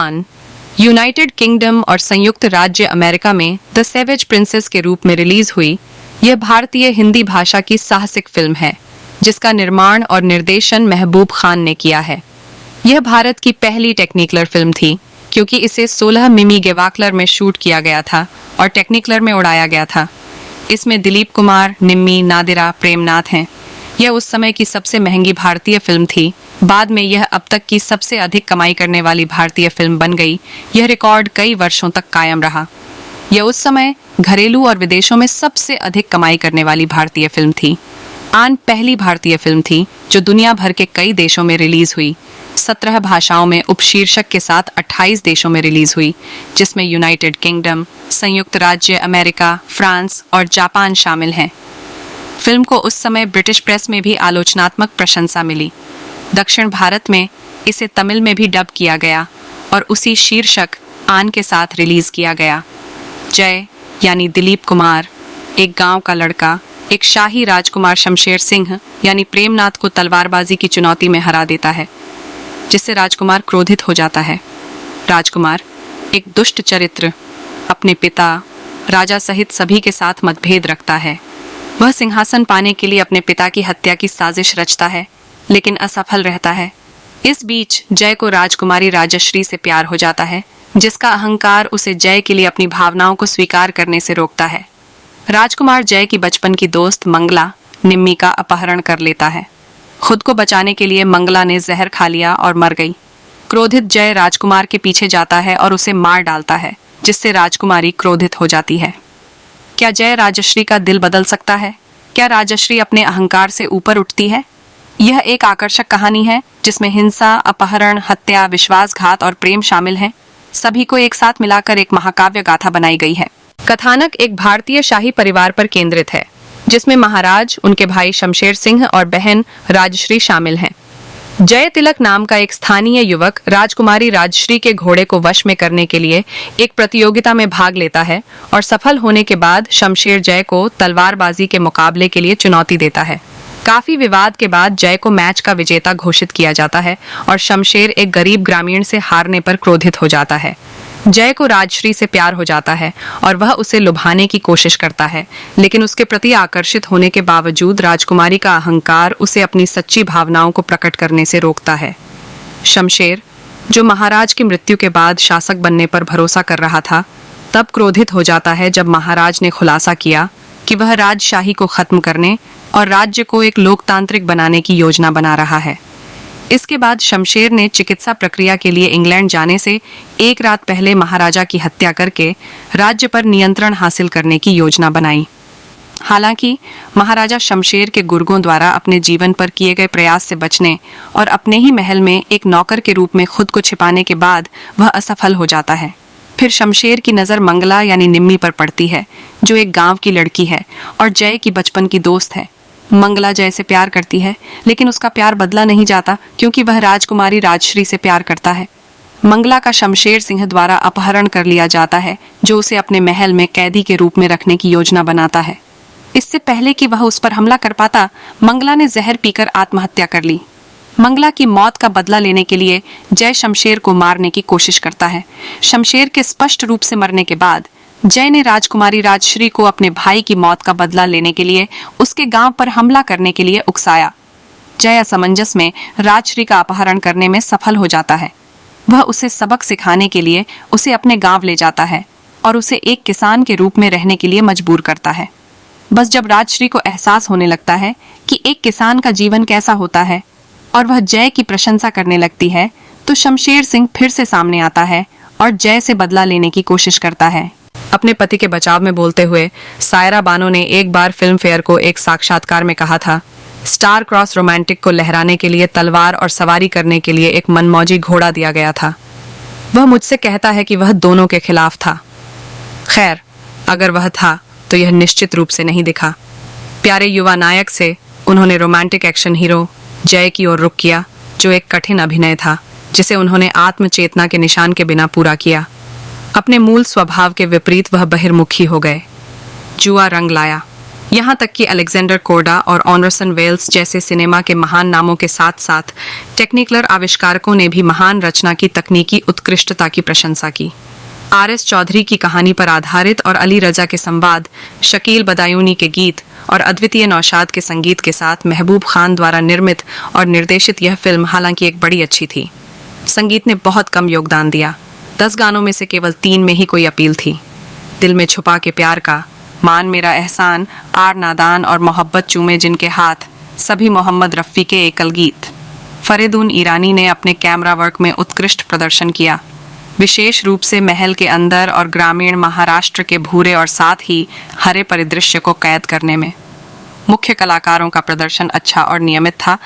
आन United kingdom और संयुक्त राज्य अमेरिका में द सेवेज प्रिंसेस के रूप में रिलीज हुई यह भारतीय हिंदी भाषा की साहसिक फिल्म है जिसका निर्माण और निर्देशन महबूब खान ने किया है। यह भारत की पहली टेक्निकलर फिल्म थी क्योंकि इसे 16 मिमी गेवाकलर में शूट किया गया था और टेक्निकलर में उड़ाया गया था। इसमें दिलीप कुमार, निम्मी, नादिरा, प्रेमनाथ हैं। यह उस समय की सबसे महंगी भारतीय फिल्म थी। बाद में यह अब तक की सबसे अधिक कमाई करने वाली भारतीय फिल्म बन गई। यह रिकॉर्ड कई वर्षों तक कायम रहा। यह उस समय घरेलू और विदेशों में सबसे अधिक कमाई करने वाली भारतीय फिल्म थी। आन पहली भारतीय फिल्म थी जो दुनिया भर के कई देशों में रिलीज हुई। 17 भाषाओं में उपशीर्षक के साथ 28 देशों में रिलीज हुई, जिसमें यूनाइटेड किंगडम, संयुक्त राज्य अमेरिका, फ्रांस और जापान शामिल हैं। फिल्म को उस समय ब्रिटिश प्रेस में भी आलोचनात्मक प्रशंसा मिली। दक्षिण भारत में इसे तमिल में भी डब किया गया और उसी शीर्षक आन के साथ रिलीज किया गया। जय यानी दिलीप कुमार, एक गांव का लड़का, एक शाही राजकुमार शमशेर सिंह यानी प्रेमनाथ को तलवारबाजी की चुनौती में हरा देता है, जिससे राजकुमार क्रोधित हो जाता है। राजकुमार, एक दुष्ट चरित्र, अपने पिता, राजा सहित सभी के साथ मतभेद रखता है। वह सिंहासन पाने के लिए अपने पिता की हत्या की साजिश रचता है, लेकिन असफल रहता है। इस बीच जय को राजकुमारी राजश्री से प्यार हो जाता है, जिसका अहंकार उसे जय के लिए अपनी भावनाओं को स्वीकार करने से रोकता है। राजकुमार जय की बचपन की दोस्त मंगला, निम्मी का अपहरण कर लेता है। खुद को बचाने के लिए मंगला ने जहर खा लिया और मर गई। क्रोधित जय राजकुमार के पीछे जाता है और उसे मार डालता है, जिससे राजकुमारी क्रोधित हो जाती है। क्या जय राजश्री का दिल बदल सकता है? क्या राजश्री अपने अहंकार से ऊपर उठती है? यह एक आकर्षक कहानी है जिसमें हिंसा, अपहरण, हत्या, विश्वासघात और प्रेम शामिल हैं। सभी को एक साथ मिलाकर एक महाकाव्य गाथा बनाई गई है। कथानक एक भारतीय शाही परिवार पर केंद्रित है, जिसमें महाराज, उनके भाई शमशेर सिंह और बहन राजश्री शामिल हैं। जय तिलक नाम का एक स्थानीय युवक राजकुमारी राजश्री के घोड़े को वश में करने के लिए एक प्रतियोगिता में भाग लेता है और सफल होने के बाद शमशेर जय को तलवारबाजी के मुकाबले के लिए चुनौती देता है। काफी विवाद के बाद जय को मैच का विजेता घोषित किया जाता है और शमशेर एक गरीब ग्रामीण से हारने पर क्रोधित हो जाता है। जय को राजश्री से प्यार हो जाता है और वह उसे लुभाने की कोशिश करता है, लेकिन उसके प्रति आकर्षित होने के बावजूद राजकुमारी का अहंकार उसे अपनी सच्ची भावनाओं को प्रकट करने से रोकता है। शमशेर, जो महाराज की मृत्यु के बाद शासक बनने पर भरोसा कर रहा था, तब क्रोधित हो जाता है जब महाराज ने खुलासा किया कि वह राजशाही को खत्म करने और राज्य को एक लोकतांत्रिक बनाने की योजना बना रहा है। इसके बाद शमशेर ने चिकित्सा प्रक्रिया के लिए इंग्लैंड जाने से एक रात पहले महाराजा की हत्या करके राज्य पर नियंत्रण हासिल करने की योजना बनाई। हालांकि महाराजा शमशेर के गुर्गों द्वारा अपने जीवन पर किए गए प्रयास से बचने और अपने ही महल में एक नौकर के रूप में खुद को छिपाने के बाद वह असफल हो जाता है। फिर शमशेर की नज़र मंगला यानी निम्मी पर पड़ती है, जो एक गांव की लड़की है और जय की बचपन की दोस्त है। मंगला जय से प्यार करती है, लेकिन उसका प्यार बदला नहीं जाता क्योंकि वह राजकुमारी राजश्री से प्यार करता है। मंगला का शमशेर सिंह द्वारा अपहरण कर लिया जाता है, जो उसे अपने महल में कैदी के रूप में रखने की योजना बनाता है। इससे पहले कि वह उस पर हमला कर पाता, मंगला ने जहर पीकर आत्महत्या कर ली। मंगला की मौत का बदला लेने के लिए जय शमशेर को मारने की कोशिश करता है। शमशेर के स्पष्ट रूप से मरने के बाद जय ने राजकुमारी राजश्री को अपने भाई की मौत का बदला लेने के लिए उसके गांव पर हमला करने के लिए उकसाया। जय असमंजस में राजश्री का अपहरण करने में सफल हो जाता है। वह उसे सबक सिखाने के लिए उसे अपने गांव ले जाता है और उसे एक किसान के रूप में रहने के लिए मजबूर करता है। बस जब राजश्री को एहसास होने लगता है कि एक किसान का जीवन कैसा होता है और वह जय की प्रशंसा करने लगती है, तो शमशेर सिंह फिर से सामने आता है और जय से बदला लेने की कोशिश करता है। अपने पति के बचाव में बोलते हुए सायरा बानो ने एक बार फिल्म फेयर को एक साक्षात्कार में कहा था, स्टार क्रॉस रोमांटिक को लहराने के लिए तलवार और सवारी करने के लिए एक मनमौजी घोड़ा दिया गया था। वह मुझसे कहता है कि वह दोनों के खिलाफ था। खैर, अगर वह था तो यह निश्चित रूप से नहीं दिखा। प्यारे युवा नायक से उन्होंने रोमांटिक एक्शन हीरो जय की ओर रुख किया, जो एक कठिन अभिनय था जिसे उन्होंने आत्मचेतना के निशान के बिना पूरा किया। अपने मूल स्वभाव के विपरीत वह बहिर्मुखी हो गए। जुआ रंग लाया। यहाँ तक कि अलेक्जेंडर कोर्डा और ऑनरसन वेल्स जैसे सिनेमा के महान नामों के साथ साथ टेक्निकलर आविष्कारकों ने भी महान रचना की तकनीकी उत्कृष्टता की प्रशंसा की। आर.एस. चौधरी की कहानी पर आधारित और अली रजा के संवाद, शकील बदायूनी के गीत और अद्वितीय नौशाद के संगीत के साथ महबूब खान द्वारा निर्मित और निर्देशित यह फिल्म हालांकि एक बड़ी अच्छी थी। संगीत ने बहुत कम योगदान दिया। 10 गानों में से केवल 3 में ही कोई अपील थी। दिल में छुपा के प्यार का, मान मेरा एहसान, आर नादान और मोहब्बत चूमे जिनके हाथ, सभी मोहम्मद रफ़ी के एकल गीत। फरीदून ईरानी ने अपने कैमरा वर्क में उत्कृष्ट प्रदर्शन किया, विशेष रूप से महल के अंदर और ग्रामीण महाराष्ट्र के भूरे और साथ ही हरे परिदृश्य को कैद करने में। मुख्य कलाकारों का प्रदर्शन अच्छा और नियमित था,